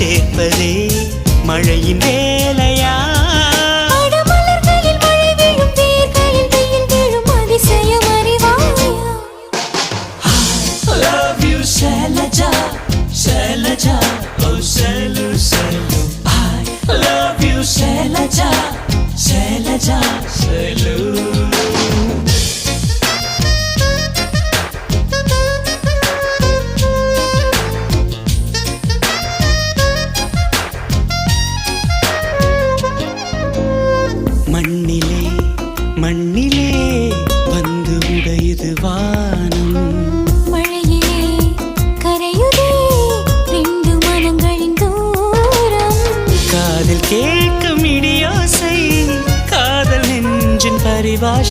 சேர்ப்பதே மழையின் வேலையா? மலர்களில் மழை விழும், வேர்களில் வெயில் விழும், அதிசயம் அறிவாயா? I love you Shailaja, Shailaja, oh Shailu, Shailu. I love you Shailaja, Shailaja, Shailu. மண்ணிலே மண்ணிலே வந்து உடையுது வானம்,